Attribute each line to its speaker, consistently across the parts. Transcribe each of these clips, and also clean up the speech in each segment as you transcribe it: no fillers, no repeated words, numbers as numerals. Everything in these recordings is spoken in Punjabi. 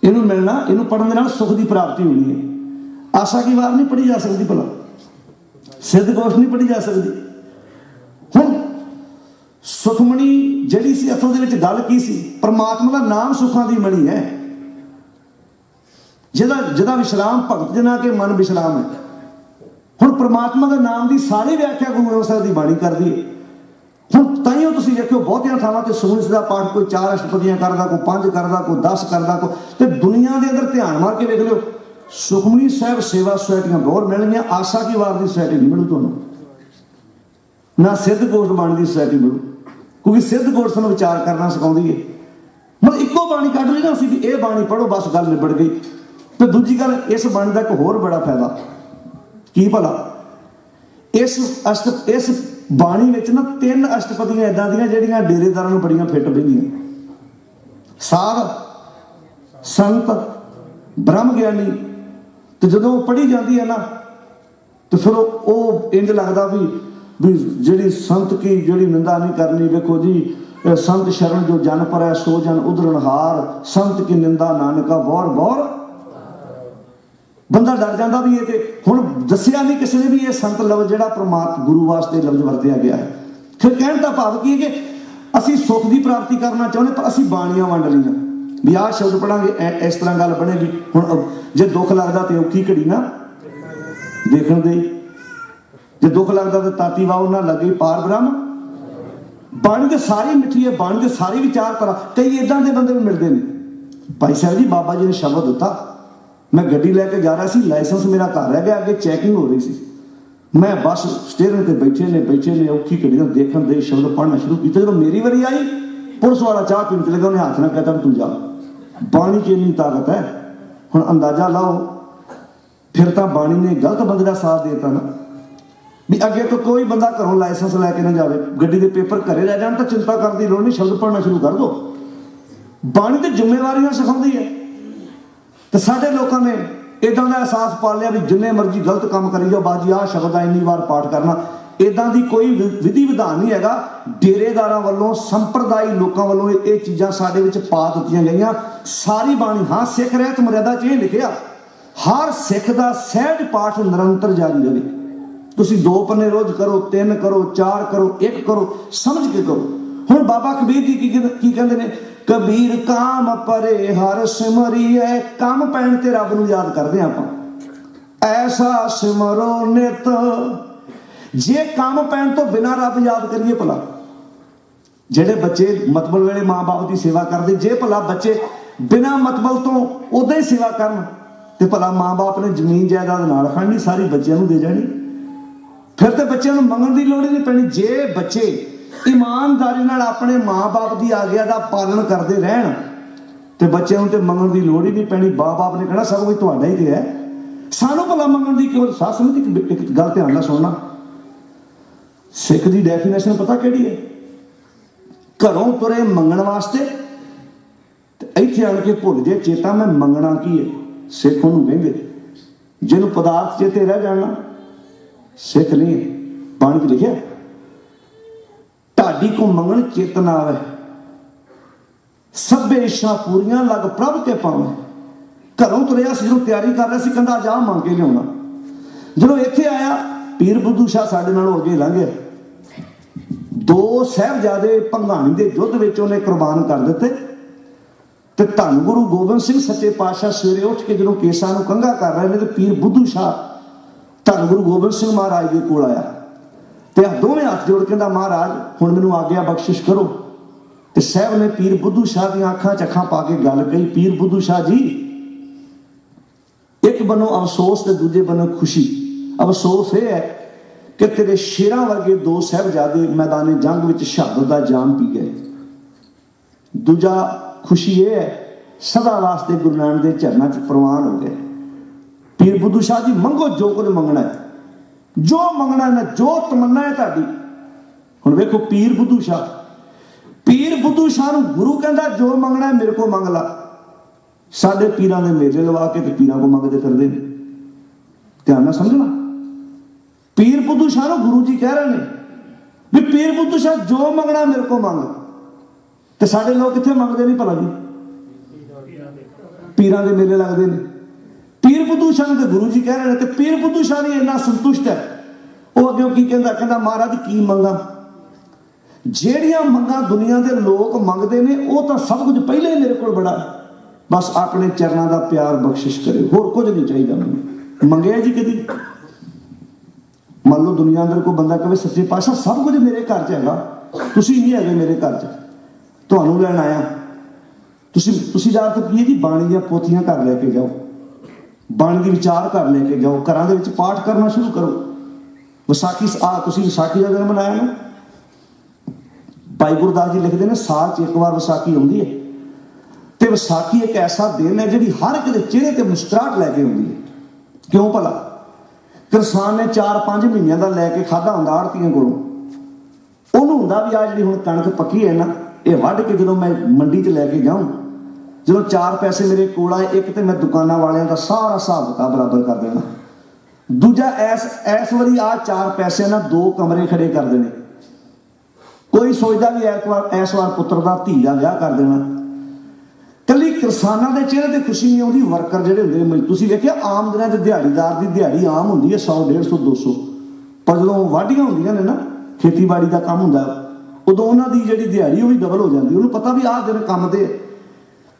Speaker 1: इनू मिलना, इनू पढ़न दे नाल सुख की प्राप्ति होनी है। आशा की वार नहीं पढ़ी जा सकती, भला सिद्ध गोश नहीं पढ़ी जा सकती। हुण सुखमणी जिहड़ी सी असल दे विच गल की सी, परमात्मा का नाम सुखां दी मणी है, जिहदा विश्राम भगत जना के मन विश्राम है। हुण परमात्मा के नाम की सारी व्याख्या गुरु ग्रंथ साहिब की बाणी करदी है। हुण ताइयों तुसीं देखो बहुतियां थावां ते सुखमनी दा पाठ कोई 4 अष्टपदियां करदा, कोई 5 करदा, कोई 10 करदा, ते दुनिया दे अंदर ध्यान मार के देख लिओ, सुखमनी साहिब सेवा सोसाइटियां बहुत मिलणगीਆਂ, आशा की वार की सोसाइटी नहीं मिलू तुहानूं, ना सिद्ध गोश बाणी की सोसाइटी मिलू, क्योंकि सिद्ध गोश सानूं विचार करना सिखाउंदी है। मतलब इक्को बाणी कढ ਲਈ ना असीं भी ਇਹ बाणी पढ़ो बस गल निबड़ गई। ਤੇ दूजी गल इस बाणी का एक होर बड़ा फायदा की भला, इस बाणी विच ना 3 अष्टपदियां इदां दियां ਜਿਹੜੀਆਂ ਡੇਰੇਦਾਰਾਂ ਨੂੰ ਬੜੀਆਂ ਫਿੱਟ ਬਹਿੰਦੀਆਂ। साध संत ब्रह्म ज्ञानी, तो जो पढ़ी जाती है ना तो फिर वो इंज लगता भी जी संत की जी निंदा नहीं करनी। देखो जी, संत शरण जो जन पर है सो जन उधरण हार, संत की निंदा नानका बौर बौर। बंदा डर जाता भी ये हुण दसिया नहीं किसी ने भी ये संत लफ्ज़ जिहड़ा परमात्मा गुरु वास्ते लफ्ज़ वरतिया गया है। फिर कहण दा भाव की है कि असीं सुख की प्राप्ति करना चाहुंदे, पर असीं बाणियां वंड लईआं भी आह शब्द पढ़ांगे इस तरह गल बनेगी। हुण जे दुख लगदा ते औखी घड़ी ना देखण दे, जे दुख लगदा ते ताती वाओ ना लगे पार ब्रह्म। बाणी ते सारी मिठी है, बाणी ते सारी विचार करा। कई इदां दे बंदे भी मिलदे ने, भाई साहब जी बाबा जी ने शब्द दिता, मैं गड्डी लैके जा रहा सी, लाइसेंस मेरा घर रह गया, अगे चैकिंग हो रही सी, मैं बस स्टेयरिंग ते बैठे ने औखी घड़ी देखण दे शब्द पढ़ना शुरू किया। जो मेरी वारी आई, पुलिस वाला चाह पीने चले गया, उन्हें हाथ ना कहता तू जा। बाणी की इन्नी ताकत है, हुण अंदाजा लाओ। फिर तो बाणी ने गलत बंदे का साथ देता ना भी अगे तो कोई बंदा घरों लाइसेंस लैके ना जाए, गड्डी के पेपर घरे रह जाए तो चिंता करने की लोड़ नहीं, शब्द पढ़ना शुरू कर दो। बाणी तो जिम्मेवारियां सिखाती है। तो साडे लोगों ने इदां दा एहसास पा लिया भी जिन्ने मर्जी गलत काम करी जाओ, बाजी आ शब्द आ इन्नी बार पाठ करना, इदां दी कोई विधि विधान नहीं हैगा। डेरेदारां वालों संप्रदायी लोगों वालों ये चीज़ां साडे विच पा दित्तियां गईयां। सारी बाणी हाँ सिख रहत मर्यादा च ये लिखिया, हर सिख दा सहज पाठ निरंतर जारी रहे। तुसीं 2 पन्ने रोज करो, 3 करो, 4 करो, 1 करो, समझ के करो। हुण बाबा कबीर जी की कहंदे ने, कबीर काम परे हर सिमरी है। काम पैण ते रब नूं याद करदे आपां, ऐसा सिमरो नित। जे काम पैण तो बिना रब याद करिए, भला जेडे बच्चे मतबल वेले माँ बाप की सेवा करते, जे भला बच्चे बिना मतबल तो उदा ही सेवा करन ते भला माँ बाप ने जमीन जायदाद नाल खड़नी, सारी बच्चों दे जानी। फिर तो बच्चों को मंगण की लोड़ ही नहीं पैनी। जे बच्चे ईमानदारी नाल अपने माँ बाप की आग्या का पालन करते रहन तो बच्चों को मंगण की लोड़ ही नहीं पैनी। माँ बाप ने कहना सब कुछ तुहाडा ही तो है, सानू भला मंगण की क्यों। साथ समझ एक गल ध्यान नाल सुनना, सिख की डेफिनेशन पता किहड़ी है? घरों तुरे मंगण वास्ते, इत्थे आण के भुल जे चेता मैं मंगना की है। सिख उहनूं कहिंदे जिन्हों पदार्थ चेते रह जाना सिख नहीं है। बाणी च लिखिया, ढाडी को मंगण चेतना आवे, सभे इच्छा पूरियां लग प्रभ के पावे। घरों तुरिया सी, जो तैयारी कर रहा सी, कहंदा जा मंग के लिआउणा। जदों इत्थे आया, पीर बुद्धू शाह साडे नालों अगे लंघ गया। 2 साहिबजादे भंगाणी के युद्ध विच उहने कुर्बान कर दिते ते धन गुरु गोबिंद सिंह सच्चे पातशाह सवेरे उठ के जो केसां नूं कंघा कर रहे हैं तो पीर बुद्धू शाह धन गुरु गोबिंद सिंह महाराज के कोल आया ते दोवें हाथ जोड़ के कहंदा, महाराज हुण मैनूं आग्या बख्शिश करो। ते साहब ने पीर बुद्धू शाह दी अखां च अखां पा के गल कही, पीर बुद्धू शाह जी, एक बनो अफसोस ते दूजे बनो खुशी। अफसोस यह है कि तेरे शेरां वर्गे 2 साहिबजादे मैदान जंग विच शहादत दा जाम पी गए। दूजा खुशी यह है सदा वास्ते गुरु नानक दे चरनां च प्रवान हो गए। पीर बुद्धू शाह जी मंगो जो कुछ मंगना है, जो मंगना है ना, जो तमन्ना है तुहाडी। हुण वेखो पीर बुद्धू शाह नूं गुरु कहंदा जो मंगना है मेरे को मंग ला। साडे पीरां दे मेले लवा के ते पीरां को मंगदे फिरदे ने। ध्यान नाल समझना, पीर बुद्धू शाह नूं गुरु जी कह रहे हैं भी पीर बुद्धू शाह जो मंगना मेरे को मंग। तो साडे लोग कित्थे मंगदे नहीं भला जी। ਪੀਰਾਂ ਦੇ ਮੇਲੇ ਲੱਗਦੇ ਨੇ। ਪੀਰ ਬੁੱਧੂ ਸ਼ਾਹ ਤੇ ਗੁਰੂ ਜੀ ਕਹਿ ਰਹੇ ਨੇ, ਤੇ ਪੀਰ ਬੁੱਧੂ ਸ਼ਾਹ ਵੀ ਇੰਨਾ ਸੰਤੁਸ਼ਟ ਹੈ। ਉਹ ਅੱਗੇ ਕੀ ਕਹਿੰਦਾ ਮਹਾਰਾਜ ਕੀ ਮੰਗਾਂ? ਜਿਹੜੀਆਂ ਮੰਗਾਂ ਦੁਨੀਆ ਦੇ ਲੋਕ ਮੰਗਦੇ ਨੇ ਉਹ ਤਾਂ ਸਭ ਕੁਝ ਪਹਿਲੇ ਹੀ ਮੇਰੇ ਕੋਲ ਬੜਾ, ਬਸ ਆਪਣੇ ਚਰਨਾਂ ਦਾ ਪਿਆਰ ਬਖਸ਼ਿਸ਼ ਕਰੇ, ਹੋਰ ਕੁਝ ਨਹੀਂ ਚਾਹੀਦਾ ਮੈਨੂੰ। ਮੰਗਿਆ ਜੀ ਕਦੀ? ਮੰਨ ਲਓ ਦੁਨੀਆ ਅੰਦਰ ਕੋਈ ਬੰਦਾ ਕਹੇ ਸੱਚੇ ਪਾਤਸ਼ਾਹ ਸਭ ਕੁਝ ਮੇਰੇ ਘਰ 'ਚ ਹੈਗਾ, ਤੁਸੀਂ ਨਹੀਂ ਹੈਗੇ ਮੇਰੇ ਘਰ 'ਚ, ਤੁਹਾਨੂੰ ਲੈਣ ਆਇਆ। ਤੁਸੀਂ ਜਾ ਕੇ ਕੀ ਹੈ ਜੀ, ਬਾਣੀ ਦੀਆਂ ਪੋਥੀਆਂ ਘਰ ਲੈ ਕੇ ਜਾਓ, ਬਾਣੀ ਦੀ ਵਿਚਾਰ ਘਰ ਲੈ ਕੇ ਜਾਓ, ਘਰਾਂ ਦੇ ਵਿੱਚ ਪਾਠ ਕਰਨਾ ਸ਼ੁਰੂ ਕਰੋ। ਵਿਸਾਖੀ ਤੁਸੀਂ ਵਿਸਾਖੀ ਦਾ ਦਿਨ ਮਨਾਇਆ ਨਾ, ਭਾਈ ਗੁਰਦਾਸ ਜੀ ਲਿਖਦੇ ਨੇ ਸਾਲ 'ਚ ਇੱਕ ਵਾਰ ਵਿਸਾਖੀ ਆਉਂਦੀ ਹੈ, ਤੇ ਵਿਸਾਖੀ ਇੱਕ ਐਸਾ ਦਿਨ ਹੈ ਜਿਹੜੀ ਹਰ ਇੱਕ ਦੇ ਚਿਹਰੇ ਤੇ ਮੁਸਕਰਾਹਟ ਲੈ ਕੇ ਆਉਂਦੀ ਹੈ। ਕਿਉਂ ਭਲਾ? ਕਿਸਾਨ ਨੇ 4-5 ਮਹੀਨਿਆਂ ਦਾ ਲੈ ਕੇ ਖਾਧਾ ਹੁੰਦਾ ਆੜ੍ਹਤੀਆਂ ਕੋਲੋਂ, ਉਹਨੂੰ ਹੁੰਦਾ ਵੀ ਆ ਜਿਹੜੀ ਹੁਣ ਕਣਕ ਪੱਕੀ ਹੈ ਨਾ, ਇਹ ਵੱਢ ਕੇ ਜਦੋਂ ਮੈਂ ਮੰਡੀ 'ਚ ਲੈ ਕੇ ਜਾਊਂ, ਜਦੋਂ 4 ਪੈਸੇ ਮੇਰੇ ਕੋਲ ਆਏ, ਇੱਕ ਤੇ ਮੈਂ ਦੁਕਾਨਾਂ ਵਾਲਿਆਂ ਦਾ ਸਾਰਾ ਹਿਸਾਬ ਕਿਤਾਬ ਬਰਾਬਰ ਕਰ ਦੇਣਾ, ਦੂਜਾ ਇਸ ਵਾਰੀ ਆ 4 ਪੈਸਿਆਂ ਨਾਲ 2 ਕਮਰੇ ਖੜੇ ਕਰ ਦੇਣੇ। ਕੋਈ ਸੋਚਦਾ ਵੀ ਇਸ ਵਾਰ ਪੁੱਤਰ ਦਾ ਧੀ ਦਾ ਵਿਆਹ ਕਰ ਦੇਣਾ। ਕੱਲੀ ਕਿਸਾਨਾਂ ਦੇ ਚਿਹਰੇ ਤੇ ਖੁਸ਼ੀ ਨਹੀਂ ਆਉਂਦੀ, ਵਰਕਰ ਜਿਹੜੇ ਹੁੰਦੇ ਨੇ, ਤੁਸੀਂ ਵੇਖਿਆ ਆਮ ਦਿਨਾਂ 'ਚ ਦਿਹਾੜੀਦਾਰ ਦੀ ਦਿਹਾੜੀ ਆਮ ਹੁੰਦੀ ਹੈ 100, 150, 200, ਪਰ ਜਦੋਂ ਵਾਢੀਆਂ ਹੁੰਦੀਆਂ ਨੇ ਨਾ, ਖੇਤੀਬਾੜੀ ਦਾ ਕੰਮ ਹੁੰਦਾ, ਉਦੋਂ ਉਹਨਾਂ ਦੀ ਜਿਹੜੀ ਦਿਹਾੜੀ ਉਹ ਵੀ ਡਬਲ ਹੋ ਜਾਂਦੀ। ਉਹਨੂੰ ਪਤਾ ਵੀ ਆਹ ਦਿਨ ਕੰਮ ਤੇ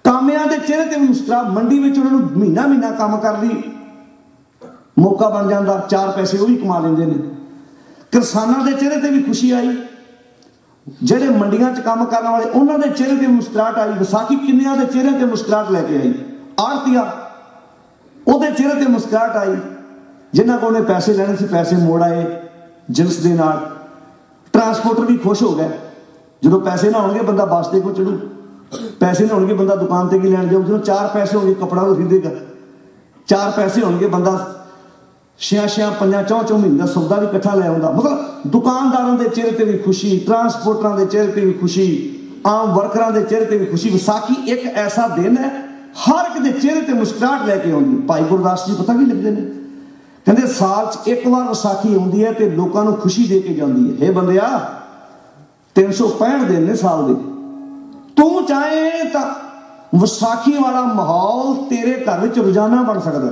Speaker 1: ਕਾਮਿਆਂ ਦੇ ਚਿਹਰੇ ਤੇ ਮੁਸਕਰਾ, ਮੰਡੀ ਵਿੱਚ ਉਹਨਾਂ ਨੂੰ ਮਹੀਨਾ ਕੰਮ ਕਰਨ ਲਈ ਮੌਕਾ ਬਣ ਜਾਂਦਾ, 4 ਪੈਸੇ ਉਹ ਵੀ ਕਮਾ ਲੈਂਦੇ ਨੇ। ਕਿਸਾਨਾਂ ਦੇ ਚਿਹਰੇ ਤੇ ਵੀ ਖੁਸ਼ੀ ਆਈ, ਜਿਹੜੇ ਮੰਡੀਆਂ 'ਚ ਕੰਮ ਕਰਨ ਵਾਲੇ ਉਹਨਾਂ ਦੇ ਚਿਹਰੇ ਤੇ ਮੁਸਕਰਾਹਟ ਆਈ। ਵਿਸਾਖੀ ਕਿੰਨਿਆਂ ਦੇ ਚਿਹਰੇ ਤੇ ਮੁਸਕਰਾਹਟ ਲੈ ਕੇ ਆਈ? ਆੜ੍ਹਤੀਆ, ਉਹਦੇ ਚਿਹਰੇ ਤੇ ਮੁਸਕਰਾਹਟ ਆਈ। ਜਿਨ੍ਹਾਂ ਕੋਲ ਨੇ ਪੈਸੇ ਲੈਣੇ ਸੀ ਪੈਸੇ ਮੋੜ ਆਏ ਜਿਨਸ ਦੇ ਨਾਲ। ਟਰਾਂਸਪੋਰਟਰ ਵੀ ਖੁਸ਼ ਹੋ ਗਏ, ਜਦੋਂ ਪੈਸੇ ਨਾ ਹੋਣਗੇ ਬੰਦਾ ਬੱਸ ਤੇ ਕੋ ਚੜੂ, ਪੈਸੇ ਨਾ ਹੋਣਗੇ ਬੰਦਾ ਦੁਕਾਨ ਤੇ ਕੀ ਲੈਣ ਜਾਊ, ਜਦੋਂ 4 ਪੈਸੇ ਹੋਣਗੇ ਕੱਪੜਾ ਉਹ ਖਰੀਦੇਗਾ, 4 ਪੈਸੇ ਹੋਣਗੇ ਬੰਦਾ 6, 5, 4 ਮਹੀਨੇ ਦਾ ਸੌਦਾ ਵੀ ਇਕੱਠਾ ਲੈ ਆਉਂਦਾ। ਮਤਲਬ ਦੁਕਾਨਦਾਰਾਂ ਦੇ ਚਿਹਰੇ ਤੇ ਵੀ ਖੁਸ਼ੀ, ਟਰਾਂਸਪੋਰਟਰਾਂ ਦੇ ਚਿਹਰੇ ਤੇ ਵੀ ਖੁਸ਼ੀ, ਆਮ ਵਰਕਰਾਂ ਦੇ ਚਿਹਰੇ ਤੇ ਵੀ ਖੁਸ਼ੀ। ਵਿਸਾਖੀ ਇੱਕ ਐਸਾ ਦਿਨ ਹੈ ਹਰ ਇੱਕ ਦੇ ਚਿਹਰੇ ਤੇ ਮੁਸਕਰਾਹਟ ਲੈ ਕੇ ਆਉਂਦੀ। ਭਾਈ ਗੁਰਦਾਸ ਜੀ ਪਤਾ ਕੀ ਲਿਖਦੇ ਨੇ? ਕਹਿੰਦੇ ਸਾਲ 'ਚ ਇੱਕ ਵਾਰ ਵਿਸਾਖੀ ਆਉਂਦੀ ਹੈ ਤੇ ਲੋਕਾਂ ਨੂੰ ਖੁਸ਼ੀ ਦੇ ਕੇ ਜਾਂਦੀ ਹੈ। ਇਹ ਬੰਦਿਆ 365 ਦਿਨ ਨੇ ਸਾਲ ਦੇ, ਤੂੰ ਚਾਹੇ ਤਾਂ ਵਿਸਾਖੀ ਵਾਲਾ ਮਾਹੌਲ ਤੇਰੇ ਘਰ ਵਿੱਚ ਰੋਜ਼ਾਨਾ ਬਣ ਸਕਦਾ।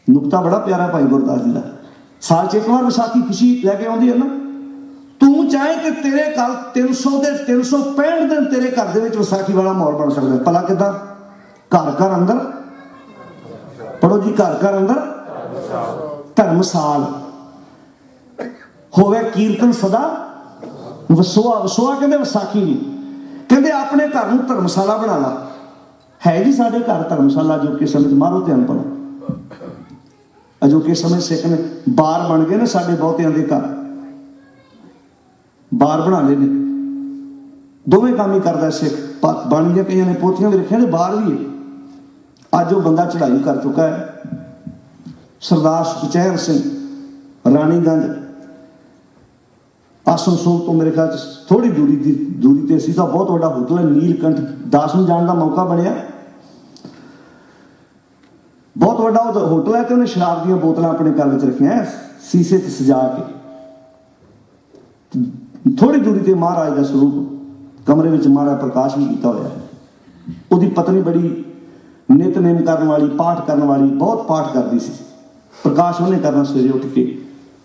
Speaker 1: ਨੁਕਤਾ ਬੜਾ ਪਿਆਰਾ ਭਾਈ ਗੁਰਦਾਸ ਜੀ ਦਾ। ਸਾਲ 'ਚ ਇੱਕ ਵਾਰ ਵਿਸਾਖੀ ਖੁਸ਼ੀ ਲੈ ਕੇ ਆਉਂਦੀ ਹੈ ਨਾ, ਤੂੰ ਚਾਹੇ ਕਿ ਤੇਰੇ ਘਰ 300 ਦੇ 365 ਦਿਨ ਤੇਰੇ ਘਰ ਦੇ ਵਿੱਚ ਵਿਸਾਖੀ ਵਾਲਾ ਮਾਹੌਲ ਬਣ ਸਕਦਾ। ਭਲਾ ਕਿੱਦਾਂ? ਘਰ ਅੰਦਰ ਪੜੋ ਜੀ, ਘਰ ਅੰਦਰ ਧਰਮਸਾਲ ਹੋਵੇ, ਕੀਰਤਨ ਸਦਾ ਵਸੋਆ ਕਹਿੰਦੇ ਵਿਸਾਖੀ ਨਹੀਂ, ਕਹਿੰਦੇ ਆਪਣੇ ਘਰ ਨੂੰ ਧਰਮਸ਼ਾਲਾ ਬਣਾ ਲਾ। ਹੈ ਜੀ ਸਾਡੇ ਘਰ ਧਰਮਸ਼ਾਲਾ ਜੋ ਕਿ ਸਮਝ ਮਾਰੋ ਧਿਆਨ ਪੜੋ। ਅਜੋਕੇ ਸਮੇਂ ਸਿੱਖ ਨੇ ਬਾਰ ਬਣ ਗਏ ਨੇ, ਸਾਡੇ ਬਹੁਤਿਆਂ ਦੇ ਘਰ ਬਾਰ ਬਣਾ ਲਏ ਨੇ। ਦੋਵੇਂ ਕੰਮ ਹੀ ਕਰਦਾ ਸਿੱਖ, ਬਣ ਗਿਆ, ਕਈਆਂ ਨੇ ਪੋਥੀਆਂ ਵੀ ਰੱਖੀਆਂ ਤੇ ਬਾਹਰ ਵੀ ਹੈ। ਅੱਜ ਉਹ ਬੰਦਾ ਚੜ੍ਹਾਈ ਕਰ ਚੁੱਕਾ ਹੈ। ਸਰਦਾਰ ਸੁਖਚੈਨ ਸਿੰਘ ਰਾਣੀਗੰਜ ਆਸਨਸੋਲ ਤੋਂ ਮੇਰੇ ਖਿਆਲ 'ਚ ਥੋੜੀ ਦੂਰੀ ਤੇ ਸੀ ਤਾਂ ਬਹੁਤ ਵੱਡਾ ਹੋਟਲ ਹੈ ਨੀਲਕੰਠ, ਦਾਸ ਨੂੰ ਜਾਣ ਦਾ ਮੌਕਾ ਬਣਿਆ। ਬਹੁਤ ਵੱਡਾ ਉਹ ਹੋਟਲ ਹੈ ਤੇ ਉਹਨੇ ਸ਼ਰਾਬ ਦੀਆਂ ਬੋਤਲਾਂ ਆਪਣੇ ਘਰ ਵਿੱਚ ਰੱਖੀਆਂ ਸੀਸੇ 'ਚ ਸਜਾ ਕੇ। ਥੋੜੀ ਦੂਰੀ ਤੇ ਮਹਾਰਾਜ ਦਾ ਸਰੂਪ, ਕਮਰੇ ਵਿੱਚ ਮਹਾਰਾਜ ਪ੍ਰਕਾਸ਼ ਵੀ ਕੀਤਾ ਹੋਇਆ। ਉਹਦੀ ਪਤਨੀ ਬੜੀ ਨਿਤਨੇਮ ਕਰਨ ਵਾਲੀ, ਪਾਠ ਕਰਨ ਵਾਲੀ, ਬਹੁਤ ਪਾਠ ਕਰਦੀ ਸੀ। ਪ੍ਰਕਾਸ਼ ਉਹਨੇ ਕਰਨਾ ਸਵੇਰੇ ਉੱਠ ਕੇ,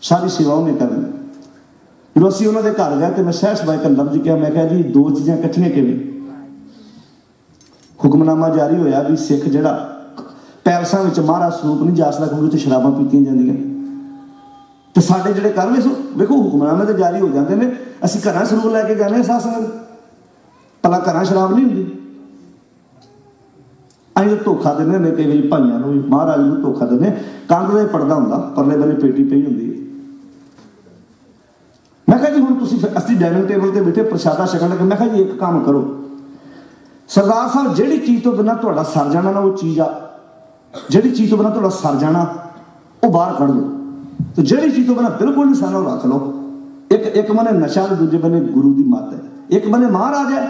Speaker 1: ਸਾਰੀ ਸੇਵਾ ਉਹਨੇ ਕਰਨੀ। ਜਦੋਂ ਅਸੀਂ ਉਹਨਾਂ ਦੇ ਘਰ ਗਏ ਤੇ ਮੈਂ ਸਹਿਜ ਬਾਈ ਦਾ ਲਫ਼ਜ਼ ਕਿਹਾ, ਮੈਂ ਕਿਹਾ ਜੀ 2 ਚੀਜ਼ਾਂ ਇਕੱਠੀਆਂ ਕਿਵੇਂ? ਹੁਕਮਨਾਮਾ ਜਾਰੀ ਹੋਇਆ ਵੀ ਸਿੱਖ ਜਿਹੜਾ ਪੈਲਸਾਂ ਵਿੱਚ ਮਹਾਰਾਜ ਸਰੂਪ ਨਹੀਂ ਜਾ ਸਕਦਾ ਕਿਉਂਕਿ ਉੱਥੇ ਸ਼ਰਾਬਾਂ ਪੀਤੀਆਂ ਜਾਂਦੀਆਂ। ਤੇ ਸਾਡੇ ਜਿਹੜੇ ਘਰ ਵਿੱਚ ਵੇਖੋ ਹੁਕਮਨਾਮੇ ਤੇ ਜਾਰੀ ਹੋ ਜਾਂਦੇ ਨੇ, ਅਸੀਂ ਘਰਾਂ ਸਰੂਪ ਲੈ ਕੇ ਜਾਂਦੇ ਹਾਂ ਸਾਧ ਸੰਗਤ, ਭਲਾ ਘਰਾਂ ਸ਼ਰਾਬ ਨਹੀਂ ਹੁੰਦੀ? ਅਸੀਂ ਤਾਂ ਧੋਖਾ ਦਿੰਦੇ ਨੇ ਕਈ ਵਾਰੀ ਭਾਈਆਂ ਨੂੰ ਵੀ, ਮਹਾਰਾਜ ਨੂੰ ਧੋਖਾ ਦਿੰਦੇ। ਕੰਧ ਦਾ ਪੜਦਾ ਹੁੰਦਾ, ਪਰਲੇ ਬੰਨੇ ਪੇਟੀ ਪਈ ਹੁੰਦੀ ਹੈ। ਮੈਂ ਕਿਹਾ ਜੀ ਹੁਣ ਤੁਸੀਂ, ਅਸੀਂ ਡਾਈਨਿੰਗ ਟੇਬਲ ਤੇ ਬੈਠੇ ਪ੍ਰਸ਼ਾਦਾ ਛਕਣ ਲੱਗੇ, ਮੈਂ ਕਿਹਾ ਜੀ ਇੱਕ ਕੰਮ ਕਰੋ ਸਰਦਾਰ ਸਾਹਿਬ, ਜਿਹੜੀ ਚੀਜ਼ ਤੋਂ ਬਿਨਾਂ ਤੁਹਾਡਾ ਸਰ ਜਾਣਾ ਨਾ ਉਹ ਚੀਜ਼ ਆ, ਜਿਹੜੀ ਚੀਜ਼ ਤੋਂ ਬਿਨਾਂ ਤੁਹਾਡਾ ਸਰ ਜਾਣਾ ਉਹ ਬਾਹਰ ਕੱਢ ਲਓ, ਤੇ ਜਿਹੜੀ ਚੀਜ਼ ਤੋਂ ਬਿਨਾਂ ਬਿਲਕੁਲ ਨਹੀਂ ਸਰਨਾ ਉਹ ਰੱਖ ਲਓ। ਇੱਕ ਬੰਨੇ ਨਸ਼ਾ ਤੇ ਦੂਜੇ ਬੰਨੇ ਗੁਰੂ ਦੀ ਮੱਤ ਹੈ, ਇੱਕ ਬੰਨੇ ਮਹਾਰਾਜ ਹੈ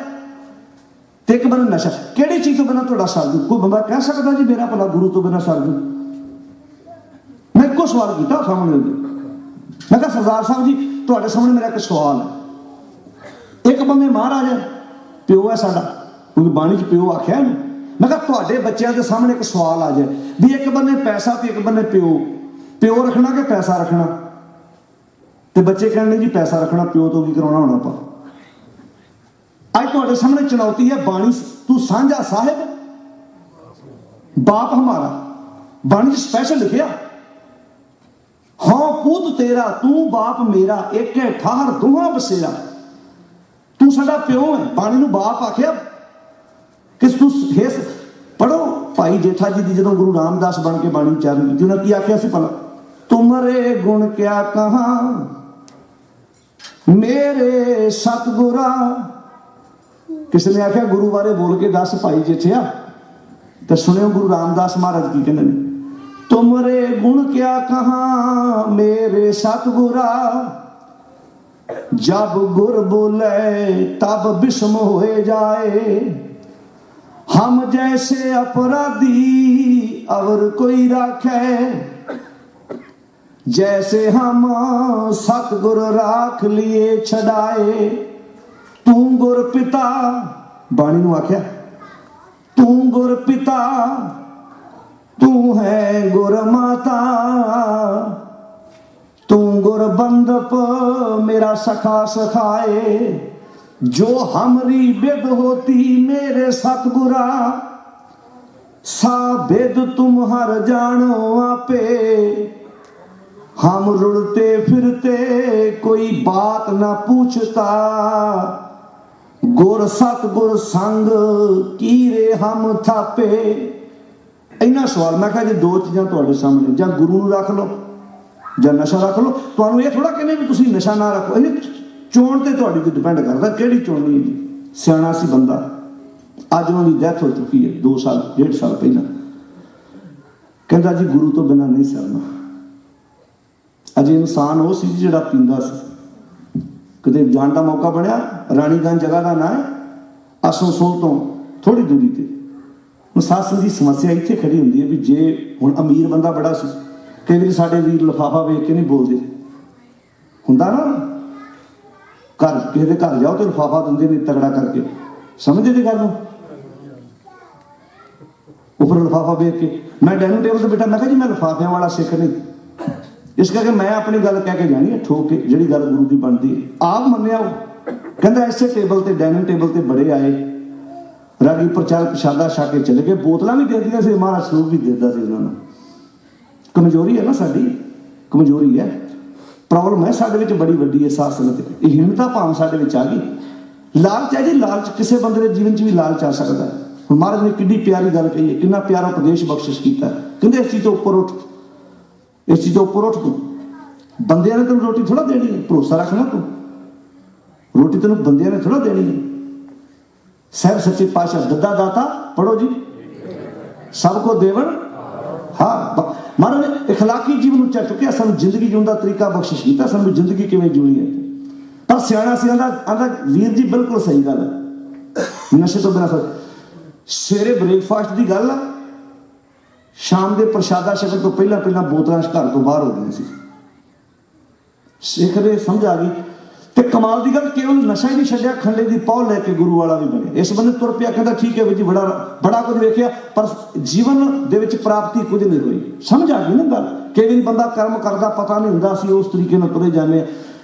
Speaker 1: ਤੇ ਇੱਕ ਬੰਨੇ ਨਸ਼ਾ। ਕਿਹੜੀ ਚੀਜ਼ ਤੋਂ ਬਿਨਾਂ ਤੁਹਾਡਾ ਸਰ ਜੂ? ਕੋਈ ਬੰਦਾ ਕਹਿ ਸਕਦਾ ਜੀ ਮੇਰਾ ਭਲਾ ਗੁਰੂ ਤੋਂ ਬਿਨਾਂ ਸਰ ਜੂ? ਮੈਂ ਇੱਕੋ ਸਵਾਲ ਕੀਤਾ ਸਾਹਮਣੇ, ਮੈਂ ਕਿਹਾ ਸਰਦਾਰ ਸਾਹਿਬ ਜੀ ਤੁਹਾਡੇ ਸਾਹਮਣੇ ਮੇਰਾ ਇੱਕ ਸਵਾਲ ਹੈ। ਇੱਕ ਬੰਦੇ ਮਹਾਰਾਜ ਹੈ, ਪਿਓ ਹੈ ਸਾਡਾ, ਕਿਉਂਕਿ ਬਾਣੀ 'ਚ ਪਿਓ ਆਖਿਆ ਇਹਨੂੰ, मैं कहा तुहाडे बच्चों के सामने एक सवाल आ जाए भी एक बन्ने पैसा तो एक बन्ने प्यो, प्यो रखना कि पैसा रखना, तो बच्चे कहने जी पैसा रखना, प्यो तो की कराना होना पा। अज तुहाडे सामने चुनौती है, बाणी तू साझा साहिब बाप हमारा, बाणी स्पैशल लिखिया, हाँ पुत तेरा तू बाप मेरा, एक है ठाहर दोहां बसेरा। तू साडा प्यो है, बाणी नूं बाप आखिया कि तू हेस पढ़ो भाई जेठा जी दी जदों गुरु रामदास बन के बाणी उच्चारण की उन्हें की आखिया सी भला, तुमरे गुण क्या कहा मेरे सतगुरा। किसने आखिया गुरु बारे बोल के दस भाई जेठिया, तो सुनियो गुरु रामदास महाराज की कहते हैं, तुमरे गुण क्या कहा मेरे सतगुरा, जब गुर बोले तब विषम हो जाए, हम जैसे अपराधी और कोई राखे, जैसे हम सतगुर राख लिए छड़ाए। तू गुर पिता, बाणी नूं आख्या तू गुर पिता, तू है गुर माता, तू गुर बंदप मेरा सखा सखाए, जो हमरी बिद होती मेरे सतगुरा, सा बिद तुम हर जानो आपे, हम रुड़ते फिरते कोई बात ना पूछता, गुर सतगुर संग कीरे हम थापे। इन्ना सवाल मैं कहा जी दो चीज़ां तुहाडे सामने, जां गुरु नूं रख लो जां नशा रख लो। तुहानूं ये थोड़ा कहने भी तुसीं नशा ना रखो, ये चोण ते तुहाडी ते डिपेंड करदा किहड़ी चोणनी है जी। सियाणा सी बंदा, अज उन्हां दी डेथ हो चुकी है 2 साल 1.5 साल पहला, कहंदा जी गुरु तो बिना नहीं सरना। अजे इंसान वो सी जिहड़ा पींदा सी, किते जाण दा मौका बनया, राणीगंज जगह का नाम है, आसनसोल तो थोड़ी दूरी ते। सासन की समस्या इत्थे खड़ी होंदी है भी जे हुण अमीर बंदा बड़ा सी, कई बार साडे वीर लिफाफा वेख के नहीं बोलते, हुंदा ना घर किसी के घर जाओ तो लिफाफा दिंदे ने तगड़ा करके, समझदे जी गल नूं, उपर लिफाफा वेख के। मैं डाइनिंग टेबल ते बेटा मैं कहा जी मैं लिफाफियां वाला सिख नहीं, इस करके मैं अपनी गल कह के जानी है ठोक के, जिहड़ी गल गुरु की बनती है। आप मन्निया कहंदा इसे टेबल ते डाइनिंग टेबल ते बड़े आए, रागी प्रचार प्रशादा छक के चले गए, बोतलां भी दे दियां सी, महाराज सरੂਪ भी देता सी उन्होंने। कमजोरी है ना साडी, कमजोरी है, प्रॉब्लम है साडे विच बड़ी वड्डी है साध संगत, हीनता भाव साडे विच आ गई। लालच है जी, लालच किसी बंदे के जीवन च भी लालच आ सकता है। हुण महाराज ने किड्डी प्यारी गल कही है, कितना प्यारा उपदेश बख्शिश किया, कहंदे इस चीज़ तो उपर उठ, इस चीज़ तो उपर उठ, तू बंदियां ने तेन रोटी थोड़ा देनी है, भरोसा रखना तू, रोटी तेन बंदियां ने थोड़ा देनी है। सहब सच्चे पातशाह दद्दा दाता पढ़ो जी, सबको देवन, हाँ महाराज ने इखलाकी जीवन उच्चा चुकिया, सानू जिंदगी जीने का तरीका बख्शिश किया, सानू जिंदगी किवें जीनी है। पर सियाणा सी आंदा वीर जी बिल्कुल सही गल है, नशे तो बिना सवेरे ब्रेकफास्ट की गल है, शाम के प्रशादा छकण तो पहला पहला बोतलां घर तो बाहर हो गई सी, सिख दे समझ आ गई। ते कमाल की गल केवल नशा ही नहीं छड्डिया, खंडे की पौ लैके गुरु वाला भी बने। इस बंदे तुर पिया, कहता ठीक है जी बड़ा बड़ा कुछ वेखिया, पर जीवन दे विच प्राप्ति कुछ नहीं हुई। समझ आ गई ना गल, कई बार बंदा कर्म करता पता नहीं हुंदा, असीं उस तरीके नाल तुरे जाने।